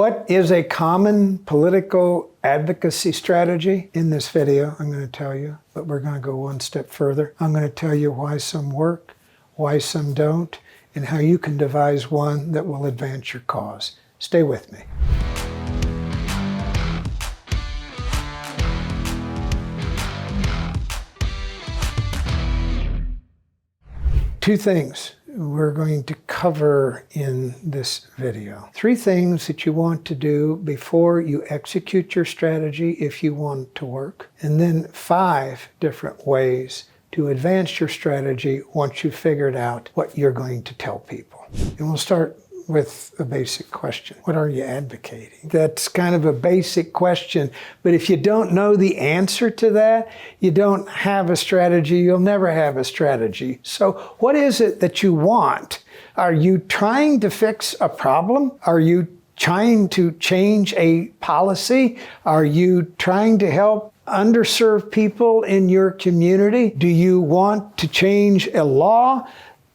What is a common political advocacy strategy? In this video, I'm going to tell you, but we're going to go one step further. I'm going to tell you why some work, why some don't, and how you can devise one that will advance your cause. Stay with me. Two things we're going to cover in this video. Three things that you want to do before you execute your strategy if you want it to work. And then 5 different ways to advance your strategy once you've figured out what you're going to tell people. And we'll start with a basic question. What are you advocating? That's kind of a basic question, but if you don't know the answer to that, you don't have a strategy, you'll never have a strategy. So what is it that you want? Are you trying to fix a problem? Are you trying to change a policy? Are you trying to help underserved people in your community? Do you want to change a law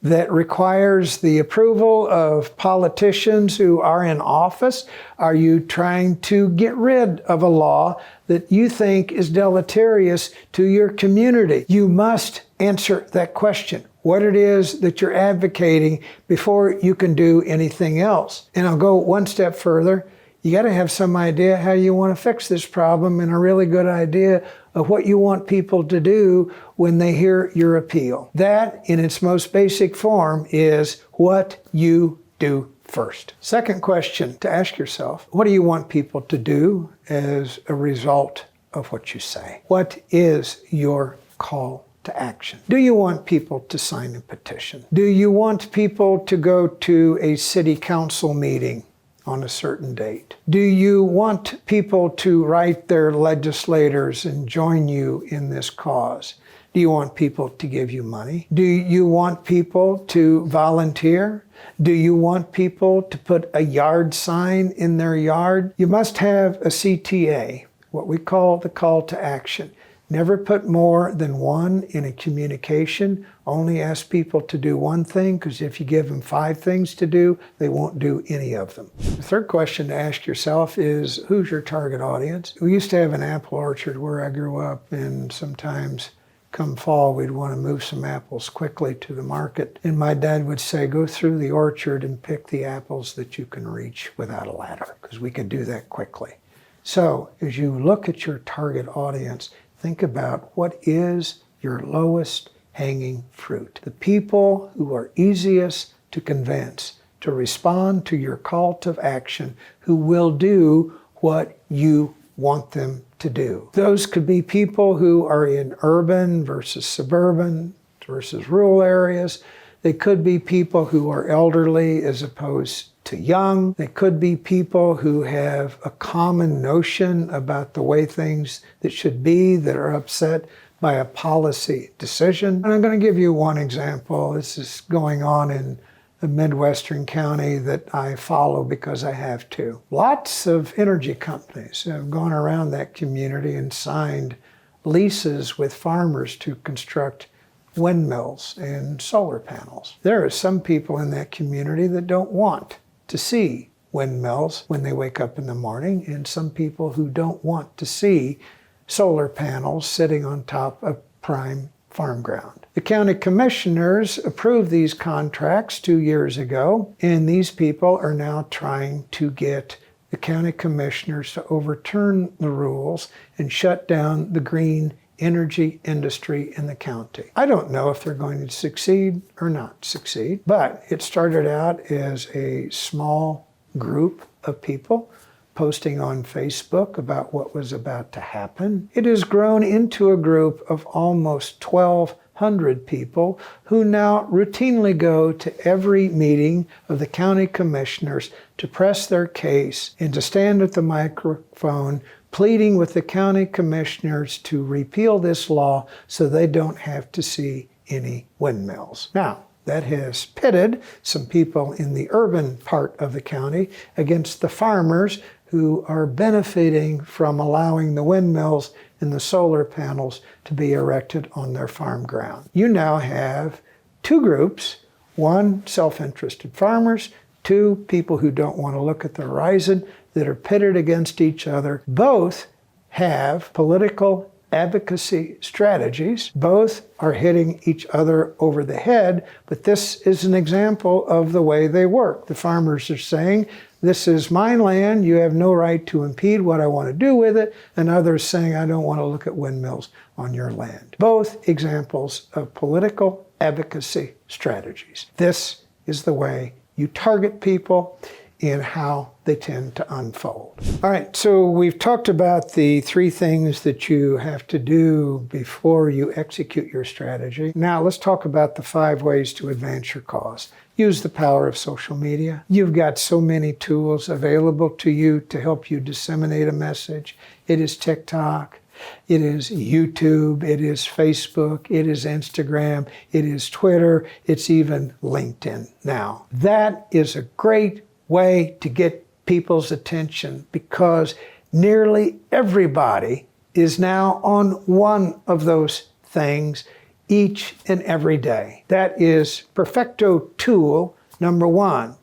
that requires the approval of politicians who are in office? Are you trying to get rid of a law that you think is deleterious to your community? You must answer that question, what it is that you're advocating, before you can do anything else. And I'll go one step further. You got to have some idea how you want to fix this problem, and a really good idea of what you want people to do when they hear your appeal. That, in its most basic form, is what you do first. Second question to ask yourself, what do you want people to do as a result of what you say? What is your call to action? Do you want people to sign a petition? Do you want people to go to a city council meeting on a certain date? Do you want people to write their legislators and join you in this cause? Do you want people to give you money? Do you want people to volunteer? Do you want people to put a yard sign in their yard? You must have a CTA, what we call the call to action. Never put more than one in a communication. Only ask people to do one thing, because if you give them 5 things to do, they won't do any of them. The third question to ask yourself is, who's your target audience? We used to have an apple orchard where I grew up, and sometimes come fall, we'd want to move some apples quickly to the market. And my dad would say, go through the orchard and pick the apples that you can reach without a ladder, because we could do that quickly. So as you look at your target audience, think about what is your lowest hanging fruit. The people who are easiest to convince to respond to your call to action, who will do what you want them to do. Those could be people who are in urban versus suburban versus rural areas. They could be people who are elderly as opposed to young. They could be people who have a common notion about the way things that should be, that are upset by a policy decision. And I'm going to give you one example. This is going on in a Midwestern county that I follow because I have to. Lots of energy companies have gone around that community and signed leases with farmers to construct windmills and solar panels. There are some people in that community that don't want to see windmills when they wake up in the morning, and some people who don't want to see solar panels sitting on top of prime farm ground. The county commissioners approved these contracts 2 years ago, and these people are now trying to get the county commissioners to overturn the rules and shut down the green energy industry in the county. I don't know if they're going to succeed or not succeed, but it started out as a small group of people posting on Facebook about what was about to happen. It has grown into a group of almost 1,200 people who now routinely go to every meeting of the county commissioners to press their case and to stand at the microphone pleading with the county commissioners to repeal this law so they don't have to see any windmills. Now, that has pitted some people in the urban part of the county against the farmers who are benefiting from allowing the windmills and the solar panels to be erected on their farm ground. You now have 2 groups, one self-interested farmers, two people who don't want to look at the horizon, that are pitted against each other. Both have political advocacy strategies. Both are hitting each other over the head, but this is an example of the way they work. The farmers are saying, this is my land, you have no right to impede what I want to do with it, and others saying, I don't want to look at windmills on your land. Both examples of political advocacy strategies. This is the way you target people and how they tend to unfold. All right, so we've talked about the three things that you have to do before you execute your strategy. Now let's talk about the 5 ways to advance your cause. Use the power of social media. You've got so many tools available to you to help you disseminate a message. It is TikTok, it is YouTube, it is Facebook, it is Instagram, it is Twitter, it's even LinkedIn now. That is a great way to get people's attention because nearly everybody is now on one of those things each and every day. That is perfecto tool number 1.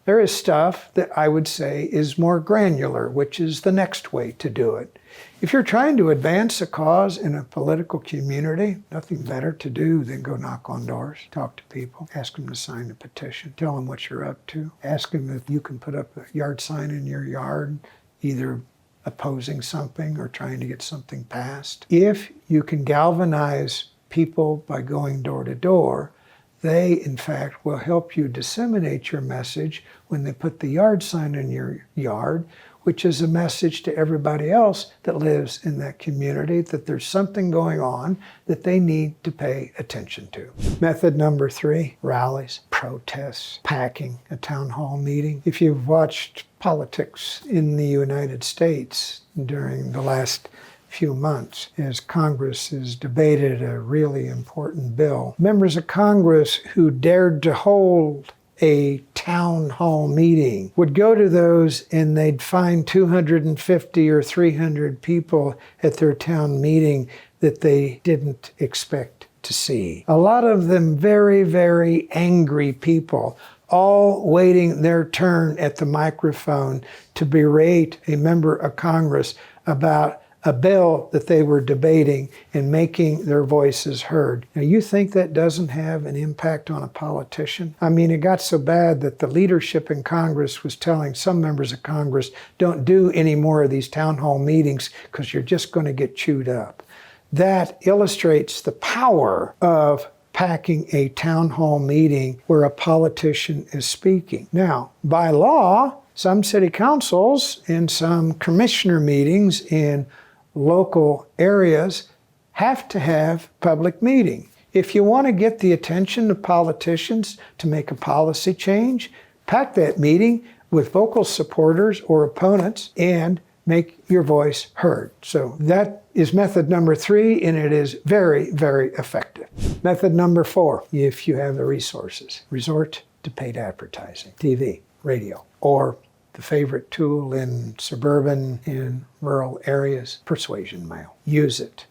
There is stuff that I would say is more granular, which is the next way to do it. If you're trying to advance a cause in a political community, nothing better to do than go knock on doors, talk to people, ask them to sign a petition, tell them what you're up to, ask them if you can put up a yard sign in your yard, either opposing something or trying to get something passed. If you can galvanize people by going door to door, they, in fact, will help you disseminate your message when they put the yard sign in your yard, which is a message to everybody else that lives in that community that there's something going on that they need to pay attention to. Method number 3, rallies, protests, packing a town hall meeting. If you've watched politics in the United States during the last few months, as Congress has debated a really important bill, members of Congress who dared to hold a town hall meeting would go to those and they'd find 250 or 300 people at their town meeting that they didn't expect to see. A lot of them very, very angry people, all waiting their turn at the microphone to berate a member of Congress about a bill that they were debating and making their voices heard. Now, you think that doesn't have an impact on a politician? I mean, it got so bad that the leadership in Congress was telling some members of Congress, don't do any more of these town hall meetings because you're just going to get chewed up. That illustrates the power of packing a town hall meeting where a politician is speaking. Now, by law, some city councils and some commissioner meetings in local areas have to have public meeting. If you want to get the attention of politicians to make a policy change, pack that meeting with vocal supporters or opponents and make your voice heard. So that is method number 3, and it is very, very effective. Method number 4, if you have the resources, resort to paid advertising, TV, radio, or the favorite tool in suburban and rural areas, persuasion mail. Use it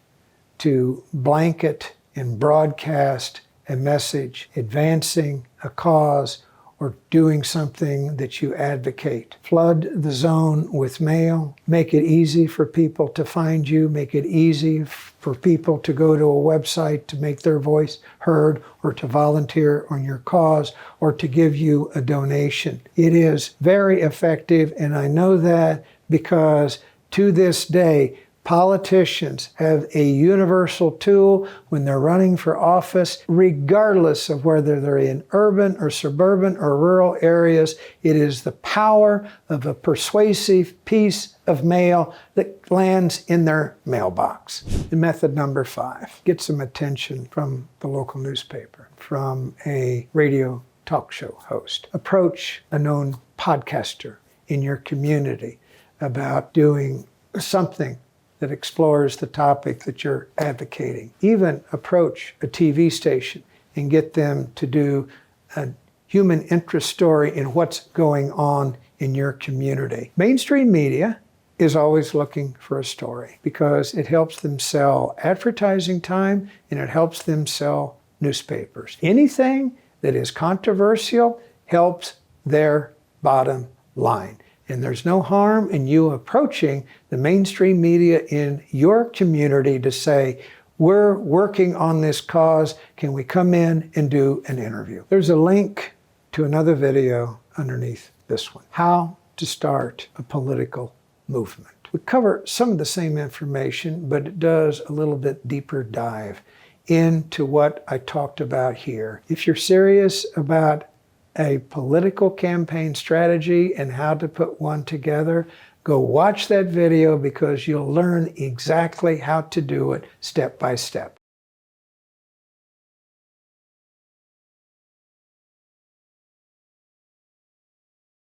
to blanket and broadcast a message advancing a cause or doing something that you advocate. Flood the zone with mail. Make it easy for people to find you. Make it easy for people to go to a website to make their voice heard or to volunteer on your cause or to give you a donation. It is very effective, and I know that because to this day, politicians have a universal tool when they're running for office, regardless of whether they're in urban or suburban or rural areas. It is the power of a persuasive piece of mail that lands in their mailbox. And method number 5, get some attention from the local newspaper, from a radio talk show host. Approach a known podcaster in your community about doing something that explores the topic that you're advocating. Even approach a TV station and get them to do a human interest story in what's going on in your community. Mainstream media is always looking for a story because it helps them sell advertising time and it helps them sell newspapers. Anything that is controversial helps their bottom line. And there's no harm in you approaching the mainstream media in your community to say, we're working on this cause. Can we come in and do an interview? There's a link to another video underneath this one. How to start a political movement. We cover some of the same information, but it does a little bit deeper dive into what I talked about here. If you're serious about a political campaign strategy and how to put one together, go watch that video because you'll learn exactly how to do it step by step.